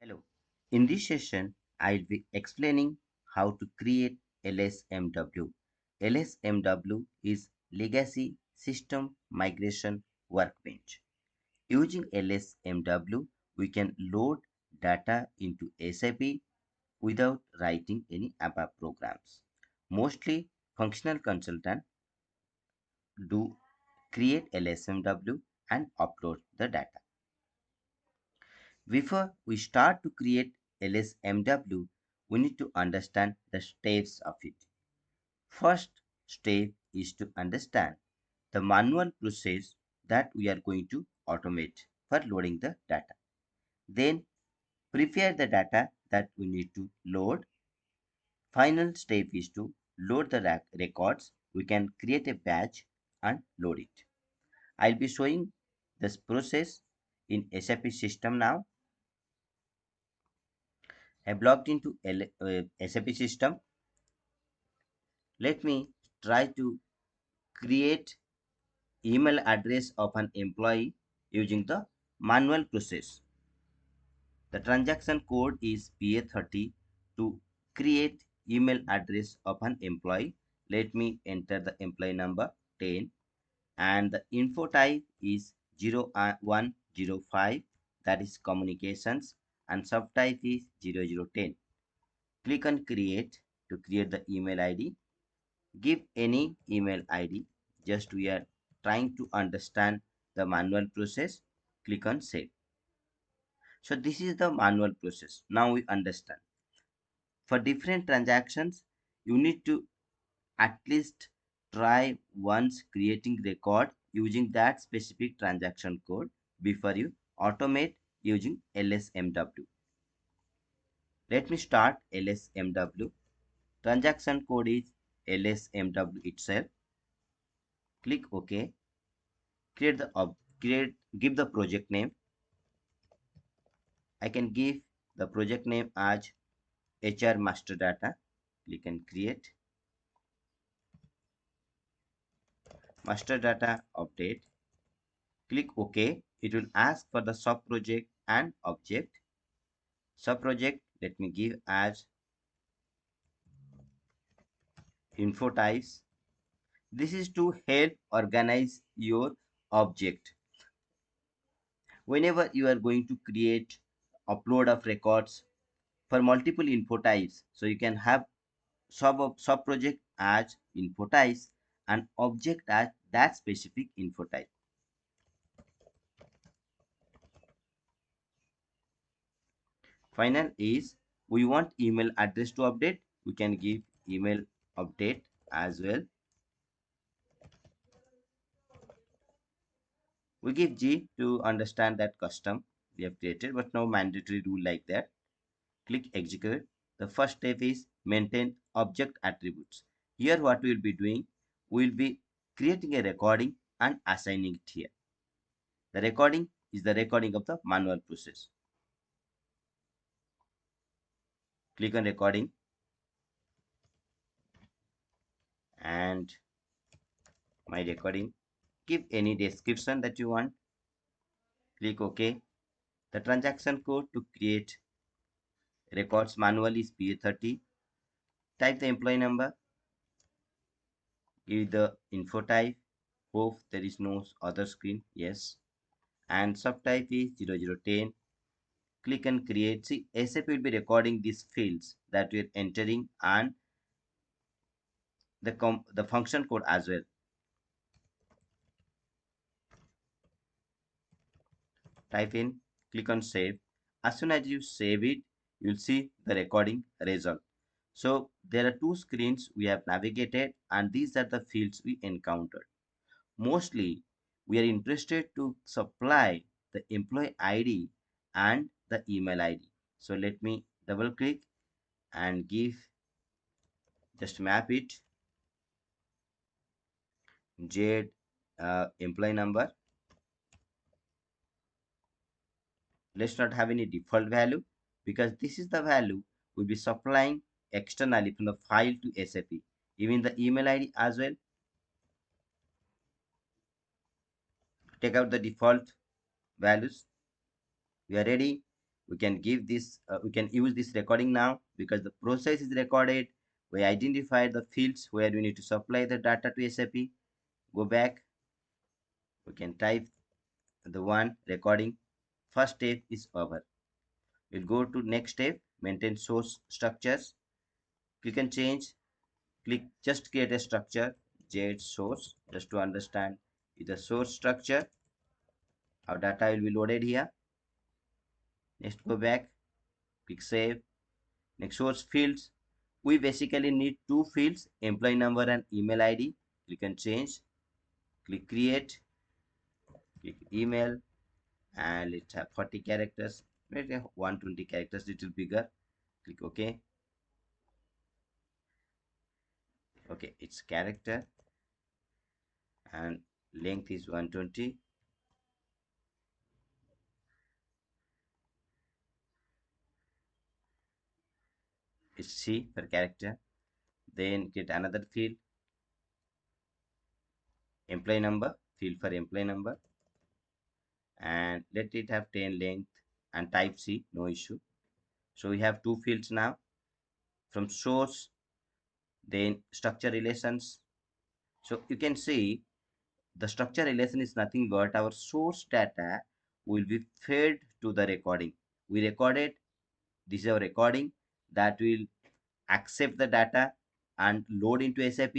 Hello. In this session, I'll be explaining how to create LSMW. LSMW is Legacy System Migration Workbench. Using LSMW, we can load data into SAP without writing any ABAP programs. Mostly functional consultants do create LSMW and upload the data. Before we start to create LSMW, we need to understand the steps of it. First step is to understand the manual process that we are going to automate for loading the data. Then prepare the data that we need to load. Final step is to load the records. We can create a batch and load it. I'll be showing this process in SAP system now. I've logged into SAP system. Let me try to create email address of an employee using the manual process. The transaction code is PA30 to create email address of an employee. Let me enter the employee number 10 and the info type is 0105, that is communications, and subtype is 0010. Click on create to create the email ID. Give any email ID. Just we are trying to understand the manual process. Click on save. So this is the manual process. Now we understand. For different transactions, you need to at least try once creating record using that specific transaction code before you automate using LSMW. Let me start LSMW. Transaction code is LSMW itself. Click OK. Give the project name. I can give the project name as HR master data. Click and create master data update. Click OK. It will ask for the sub project and object. Sub project, let me give as info types. This is to help organize your object. Whenever you are going to create upload of records for multiple info types, so you can have sub project as info types and object as that specific info type. Final is we want email address to update. We can give email update as well. We give G to understand that custom we have created, but no mandatory rule like that. Click execute. The first step is maintain object attributes. Here what we will be doing, we will be creating a recording and assigning it here. The recording is the recording of the manual process. Click on recording and my recording. Give any description that you want. Click OK. The transaction code to create records manual is PA30. Type the employee number. Give the info type. Hope there is no other screen. Yes. And subtype is 0010. Click and create. See, SAP will be recording these fields that we are entering and the function code as well. Type in, click on save. As soon as you save it, you'll see the recording result. So there are two screens we have navigated and these are the fields we encountered. Mostly we are interested to supply the employee ID and the email ID. So let me double click and give, just map it, Z employee number. Let's not have any default value because this is the value we'll be supplying externally from the file to SAP. Even the email ID as well. Take out the default values. We are ready. we can give this, we can use this recording now because the process is recorded. We identified the fields where we need to supply the data to SAP. Go back, we can type the one recording. First step is over. We'll go to next step, maintain source structures. Click and change, click just create a structure, j source, just to understand the source structure. Our data will be loaded here. Next, go back, click save. Next, source fields. We basically need two fields, employee number and email ID. Click and change, click create, click email, and let's have 40 characters, maybe 120 characters, little bigger. Click OK. Okay, it's character and length is 120. It's C per character. Then get another field, employee number, field for employee number, and let it have 10 length and type C, no issue. So we have two fields now. From source, then structure relations. So you can see the structure relation is nothing but our source data will be fed to the recording. We recorded, this is our recording that will accept the data and load into SAP.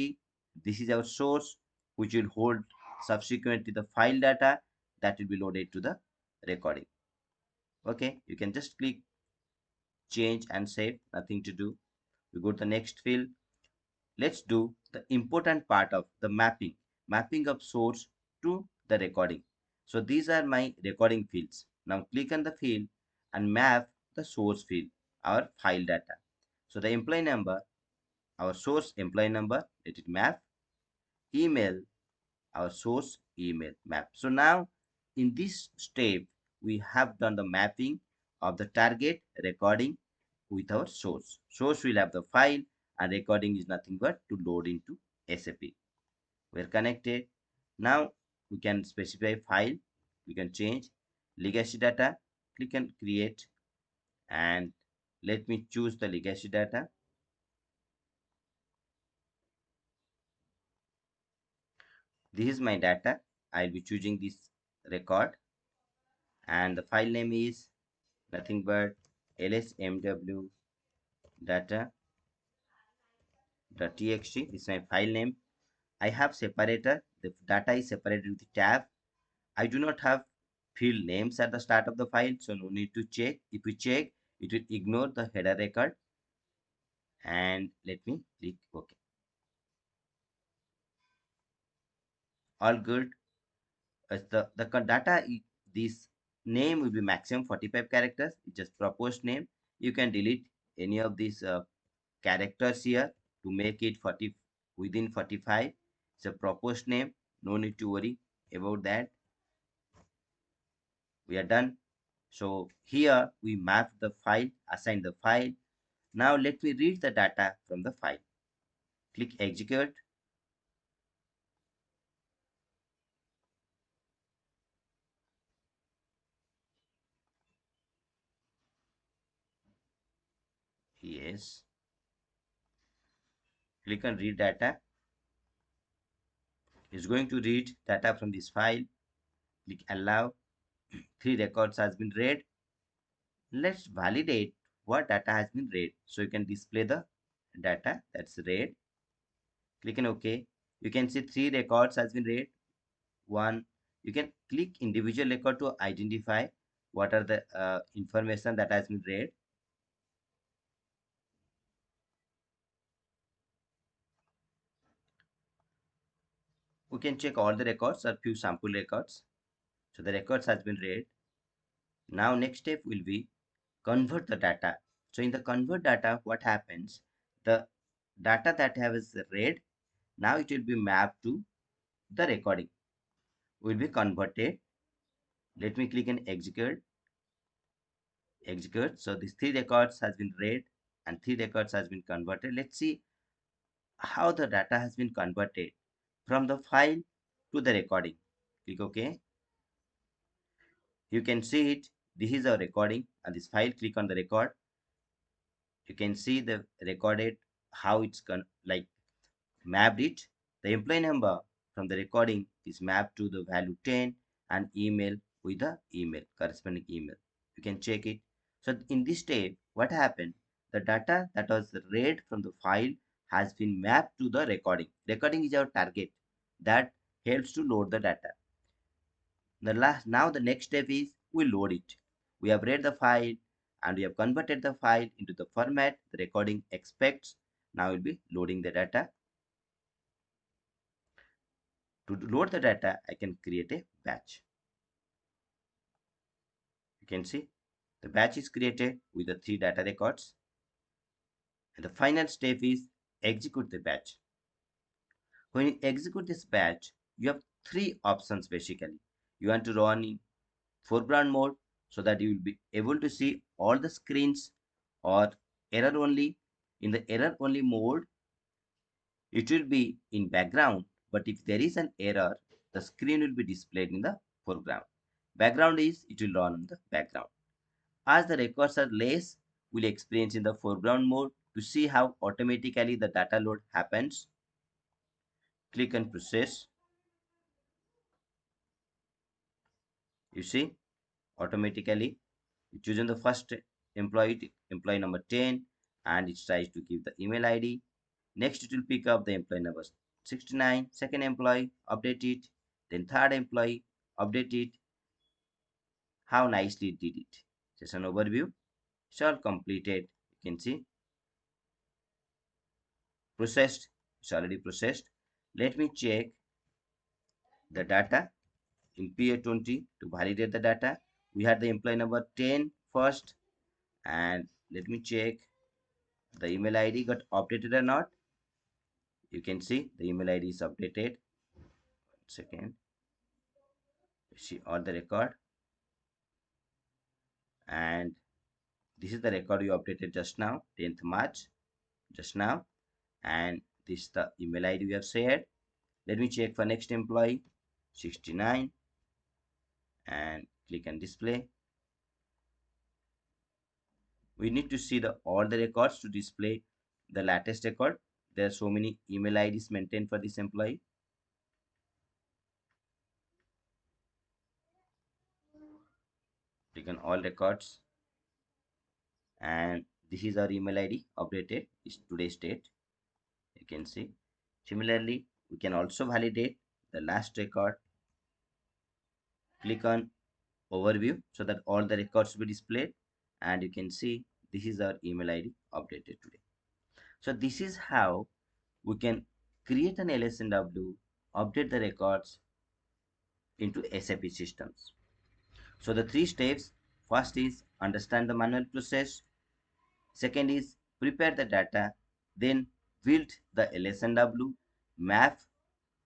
This is our source, which will hold subsequently the file data that will be loaded to the recording. Okay, you can just click change and save, nothing to do. We go to the next field. Let's do the important part of the mapping of source to the recording. So these are my recording fields. Now click on the field and map the source field, our file data. So the employee number, our source employee number, let it map. Email, our source email map. So now in this step, we have done the mapping of the target recording with our source. Source will have the file and recording is nothing but to load into SAP. We're connected. Now we can specify file. We can change legacy data. Click and create and let me choose the legacy data. This is my data. I'll be choosing this record and the file name is nothing but LSMW data.txt. This is my file name. I have separator. The data is separated with tab. I do not have field names at the start of the file, so no need to check. If we check, it will ignore the header record. And let me click OK. All good. As the data, this name will be maximum 45 characters. It's just proposed name. You can delete any of these characters here to make it 40 within 45. It's a proposed name. No need to worry about that. We are done. So here we map the file, assign the file. Now let me read the data from the file. Click execute. Yes. Click on read data. It's going to read data from this file. Click allow. 3 records has been read. Let's validate what data has been read. So you can display the data that's read. Click on OK. You can see 3 records has been read. One, you can click individual record to identify what are the information that has been read. We can check all the records or few sample records. So the records has been read. Now next step will be convert the data. So in the convert data, what happens? The data that has read, now it will be mapped to the recording. Will be converted. Let me click on execute. Execute. So these 3 records has been read and 3 records has been converted. Let's see how the data has been converted from the file to the recording. Click OK. You can see it. This is our recording and this file. Click on the record. You can see the recorded how it's like mapped it. The employee number from the recording is mapped to the value 10 and email with the email, corresponding email. You can check it. So in this step, what happened? The data that was read from the file has been mapped to the recording. Recording is our target that helps to load the data. Now the next step is we load it. We have read the file and we have converted the file into the format the recording expects. Now we'll be loading the data. To load the data, I can create a batch. You can see the batch is created with the 3 data records. And the final step is execute the batch. When you execute this batch, you have 3 options basically. You want to run in foreground mode so that you will be able to see all the screens, or error only. In the error only mode, it will be in background, but if there is an error, the screen will be displayed in the foreground. Background is it will run in the background. As the records are less, we'll experience in the foreground mode. To see how automatically the data load happens, click on process. You see automatically you choose the first employee number 10, and it tries to give the email ID. Next it will pick up the employee number 69, second employee, update it, then third employee, update it. How nicely it did it. Just an overview. It's all completed. You can see processed. It's already processed. Let me check the data in PA20 to validate the data. We had the employee number 10 first, and let me check the email ID got updated or not. You can see the email ID is updated. 1 second. See all the record, and this is the record you updated just now, 10th March, just now, and this is the email ID we have shared. Let me check for next employee 69 and click on display. We need to see the all the records to display the latest record. There are so many email IDs maintained for this employee. Click on all records, and this is our email ID updated is today's date. You can see. Similarly, we can also validate the last record. Click on overview so that all the records will be displayed, and you can see this is our email ID updated today. So this is how we can create an LSMW, update the records into SAP systems. So the 3 steps: first is understand the manual process, second is prepare the data, then build the LSMW, map,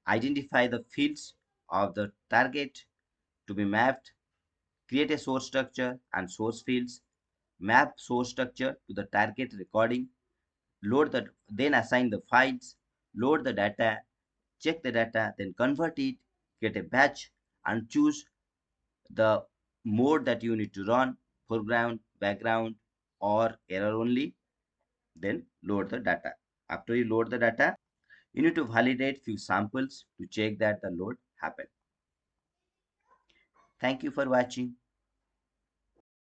identify the fields of the target to be mapped, create a source structure and source fields, map source structure to the target recording, load the then assign the files, load the data, check the data, then convert it, create a batch, and choose the mode that you need to run: foreground, background, or error only. Then load the data. After you load the data, you need to validate few samples to check that the load happened. Thank you for watching.